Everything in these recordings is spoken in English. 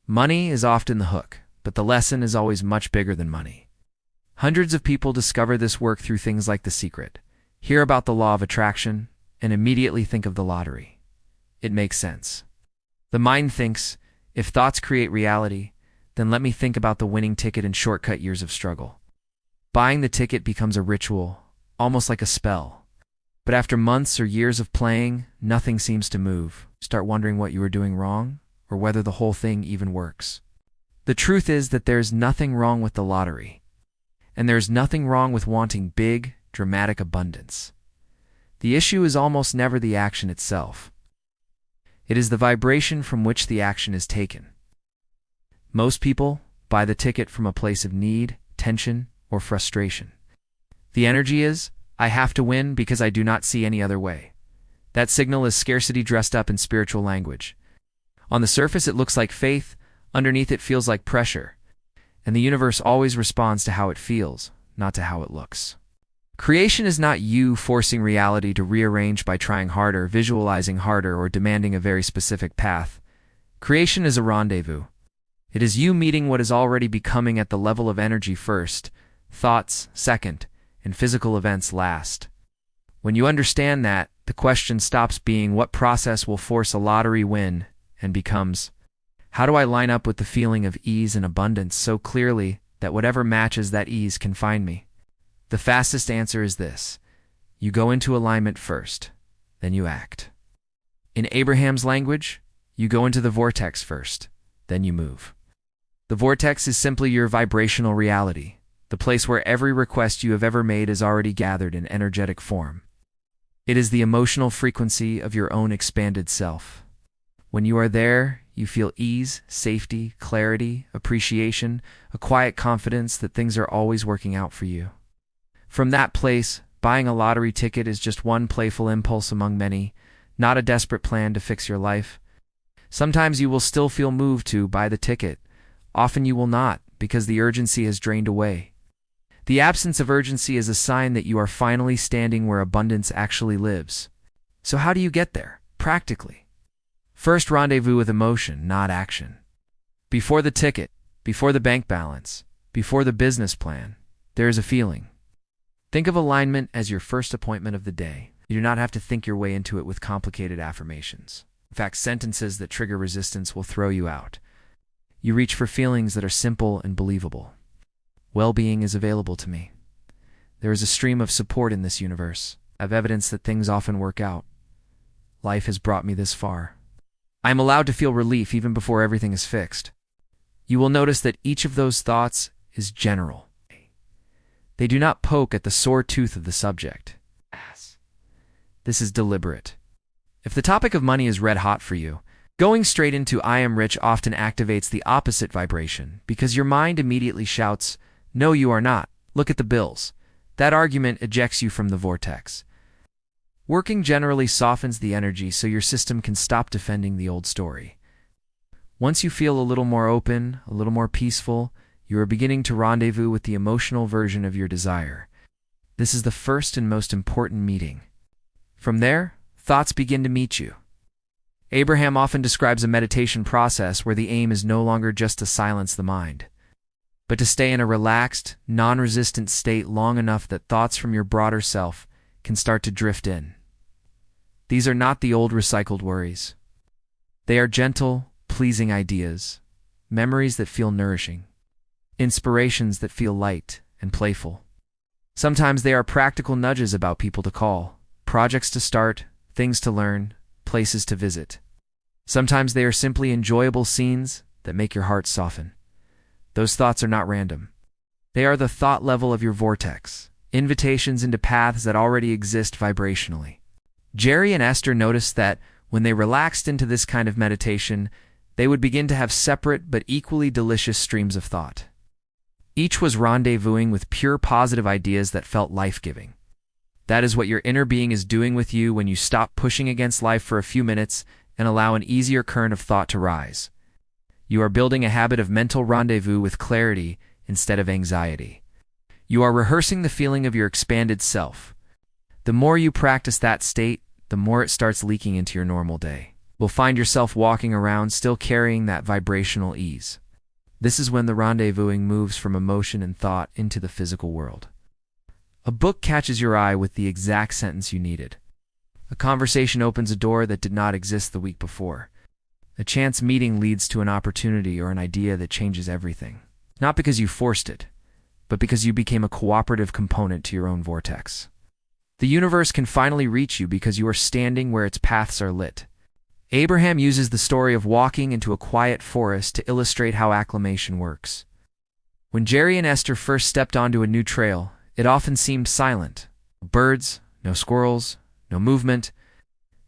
Money is often the hook, but the lesson is always much bigger than money. Hundreds of people discover this work through things like The Secret, hear about the law of attraction, and immediately think of the lottery. It makes sense. The mind thinks, if thoughts create reality, then let me think about the winning ticket and shortcut years of struggle. Buying the ticket becomes a ritual, almost like a spell. But after months or years of playing, nothing seems to move. Start wondering what you were doing wrong, or whether the whole thing even works. The truth is that there's nothing wrong with the lottery. And there's nothing wrong with wanting big, dramatic abundance. The issue is almost never the action itself. It is the vibration from which the action is taken. Most people buy the ticket from a place of need, tension, or frustration. The energy is, I have to win because I do not see any other way. That signal is scarcity dressed up in spiritual language. On the surface it looks like faith, underneath it feels like pressure. And the universe always responds to how it feels, not to how it looks. Creation is not you forcing reality to rearrange by trying harder, visualizing harder, or demanding a very specific path. Creation is a rendezvous. It is you meeting what is already becoming at the level of energy first, thoughts second, and physical events last. When you understand that, the question stops being what process will force a lottery win and becomes, how do I line up with the feeling of ease and abundance so clearly that whatever matches that ease can find me? The fastest answer is this. You go into alignment first, then you act. In Abraham's language, you go into the vortex first, then you move. The vortex is simply your vibrational reality, the place where every request you have ever made is already gathered in energetic form. It is the emotional frequency of your own expanded self. When you are there, you feel ease, safety, clarity, appreciation, a quiet confidence that things are always working out for you. From that place, buying a lottery ticket is just one playful impulse among many, not a desperate plan to fix your life. Sometimes you will still feel moved to buy the ticket. Often you will not, because the urgency has drained away. The absence of urgency is a sign that you are finally standing where abundance actually lives. So how do you get there, practically? First, rendezvous with emotion, not action. Before the ticket, before the bank balance, before the business plan, there is a feeling. Think of alignment as your first appointment of the day. You do not have to think your way into it with complicated affirmations. In fact, sentences that trigger resistance will throw you out. You reach for feelings that are simple and believable. Well-being is available to me. There is a stream of support in this universe, of evidence that things often work out. Life has brought me this far. I am allowed to feel relief even before everything is fixed. You will notice that each of those thoughts is general. They do not poke at the sore tooth of the subject. This is deliberate. If the topic of money is red hot for you, going straight into I am rich often activates the opposite vibration because your mind immediately shouts, no, you are not. Look at the bills. That argument ejects you from the vortex. Working generally softens the energy so your system can stop defending the old story. Once you feel a little more open, a little more peaceful, you are beginning to rendezvous with the emotional version of your desire. This is the first and most important meeting. From there, thoughts begin to meet you. Abraham often describes a meditation process where the aim is no longer just to silence the mind, but to stay in a relaxed, non-resistant state long enough that thoughts from your broader self can start to drift in. These are not the old recycled worries. They are gentle, pleasing ideas, memories that feel nourishing, inspirations that feel light and playful. Sometimes they are practical nudges about people to call, projects to start, things to learn, places to visit. Sometimes they are simply enjoyable scenes that make your heart soften. Those thoughts are not random. They are the thought level of your vortex, invitations into paths that already exist vibrationally. Jerry and Esther noticed that when they relaxed into this kind of meditation, they would begin to have separate but equally delicious streams of thought. Each was rendezvousing with pure positive ideas that felt life-giving. That is what your inner being is doing with you when you stop pushing against life for a few minutes and allow an easier current of thought to rise. You are building a habit of mental rendezvous with clarity instead of anxiety. You are rehearsing the feeling of your expanded self. The more you practice that state, the more it starts leaking into your normal day. You'll find yourself walking around still carrying that vibrational ease. This is when the rendezvousing moves from emotion and thought into the physical world. A book catches your eye with the exact sentence you needed. A conversation opens a door that did not exist the week before. A chance meeting leads to an opportunity or an idea that changes everything. Not because you forced it, but because you became a cooperative component to your own vortex. The universe can finally reach you because you are standing where its paths are lit. Abraham uses the story of walking into a quiet forest to illustrate how acclimation works. When Jerry and Esther first stepped onto a new trail, it often seemed silent. No birds, no squirrels, no movement.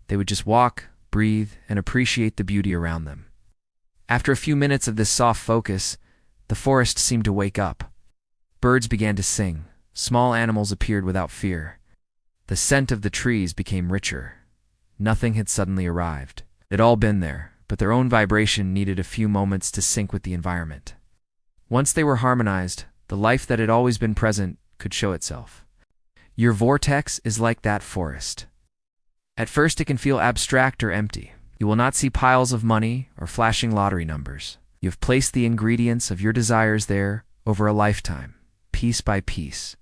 They would just walk, breathe, and appreciate the beauty around them. After a few minutes of this soft focus, the forest seemed to wake up. Birds began to sing. Small animals appeared without fear. The scent of the trees became richer. Nothing had suddenly arrived. It had all been there, but their own vibration needed a few moments to sync with the environment. Once they were harmonized, the life that had always been present could show itself. Your vortex is like that forest. At first it can feel abstract or empty. You will not see piles of money or flashing lottery numbers. You have placed the ingredients of your desires there over a lifetime, piece by piece,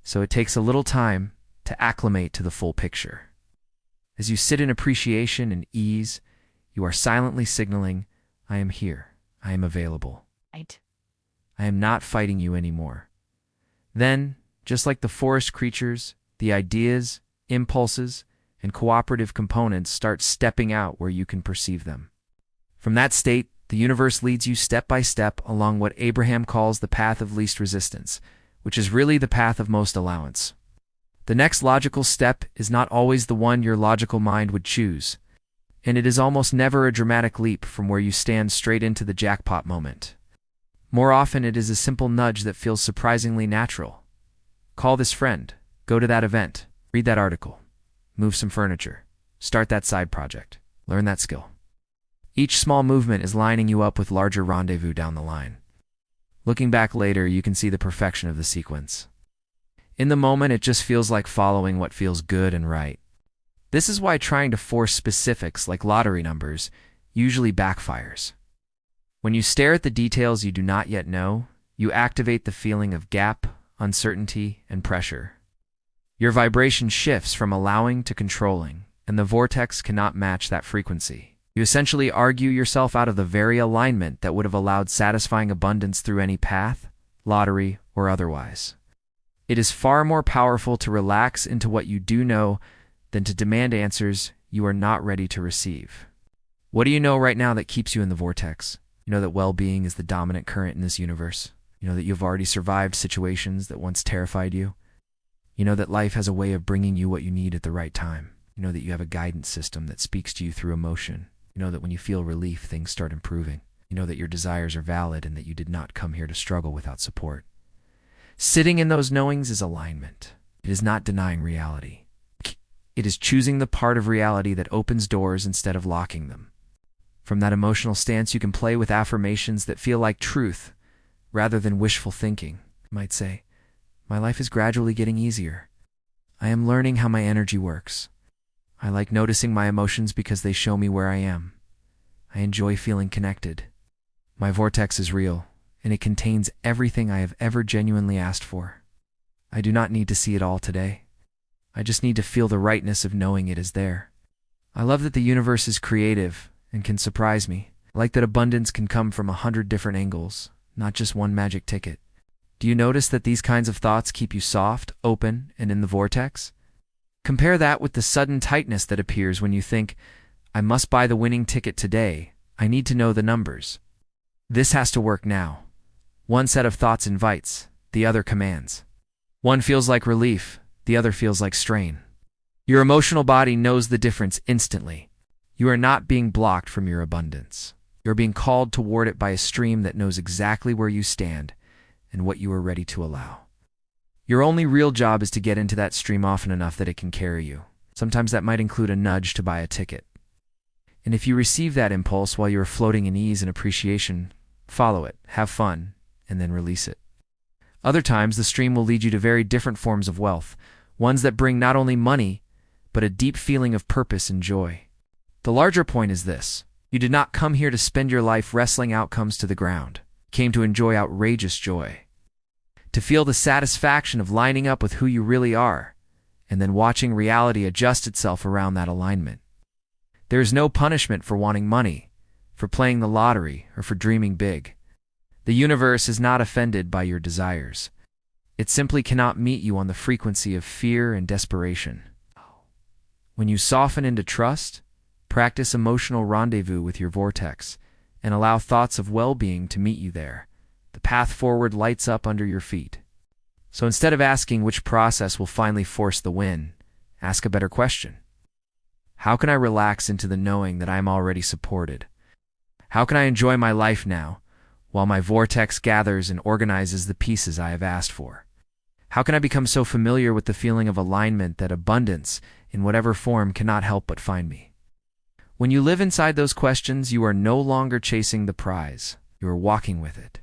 so it takes a little time to acclimate to the full picture. As you sit in appreciation and ease, you are silently signaling, I am here, I am available. Right. I am not fighting you anymore. Then, just like the forest creatures, the ideas, impulses, and cooperative components start stepping out where you can perceive them. From that state, the universe leads you step by step along what Abraham calls the path of least resistance, which is really the path of most allowance. The next logical step is not always the one your logical mind would choose, and it is almost never a dramatic leap from where you stand straight into the jackpot moment. More often it is a simple nudge that feels surprisingly natural. Call this friend, go to that event, read that article, move some furniture, start that side project, learn that skill. Each small movement is lining you up with larger rendezvous down the line. Looking back later, you can see the perfection of the sequence. In the moment, it just feels like following what feels good and right. This is why trying to force specifics like lottery numbers usually backfires. When you stare at the details you do not yet know, you activate the feeling of gap, uncertainty, and pressure. Your vibration shifts from allowing to controlling, and the vortex cannot match that frequency. You essentially argue yourself out of the very alignment that would have allowed satisfying abundance through any path, lottery, or otherwise. It is far more powerful to relax into what you do know than to demand answers you are not ready to receive. What do you know right now that keeps you in the vortex? You know that well-being is the dominant current in this universe. You know that you've already survived situations that once terrified you. You know that life has a way of bringing you what you need at the right time. You know that you have a guidance system that speaks to you through emotion. You know that when you feel relief, things start improving. You know that your desires are valid and that you did not come here to struggle without support. Sitting in those knowings is alignment. It is not denying reality. It is choosing the part of reality that opens doors instead of locking them. From that emotional stance, you can play with affirmations that feel like truth rather than wishful thinking. You might say, my life is gradually getting easier. I am learning how my energy works. I like noticing my emotions because they show me where I am. I enjoy feeling connected. My vortex is real, and it contains everything I have ever genuinely asked for. I do not need to see it all today. I just need to feel the rightness of knowing it is there. I love that the universe is creative and can surprise me. I like that abundance can come from 100 different angles, not just one magic ticket. Do you notice that these kinds of thoughts keep you soft, open, and in the vortex? Compare that with the sudden tightness that appears when you think, I must buy the winning ticket today. I need to know the numbers. This has to work now. One set of thoughts invites, the other commands. One feels like relief, the other feels like strain. Your emotional body knows the difference instantly. You are not being blocked from your abundance. You are being called toward it by a stream that knows exactly where you stand and what you are ready to allow. Your only real job is to get into that stream often enough that it can carry you. Sometimes that might include a nudge to buy a ticket. And if you receive that impulse while you are floating in ease and appreciation, follow it, have fun, and then release it. Other times, the stream will lead you to very different forms of wealth, ones that bring not only money, but a deep feeling of purpose and joy. The larger point is this: you did not come here to spend your life wrestling outcomes to the ground. You came to enjoy outrageous joy, to feel the satisfaction of lining up with who you really are, and then watching reality adjust itself around that alignment. There is no punishment for wanting money, for playing the lottery, or for dreaming big. The universe is not offended by your desires. It simply cannot meet you on the frequency of fear and desperation. When you soften into trust, practice emotional rendezvous with your vortex, and allow thoughts of well-being to meet you there, the path forward lights up under your feet. So instead of asking which process will finally force the win, ask a better question. How can I relax into the knowing that I am already supported? How can I enjoy my life now, while my vortex gathers and organizes the pieces I have asked for? How can I become so familiar with the feeling of alignment that abundance, in whatever form, cannot help but find me? When you live inside those questions, you are no longer chasing the prize. You are walking with it.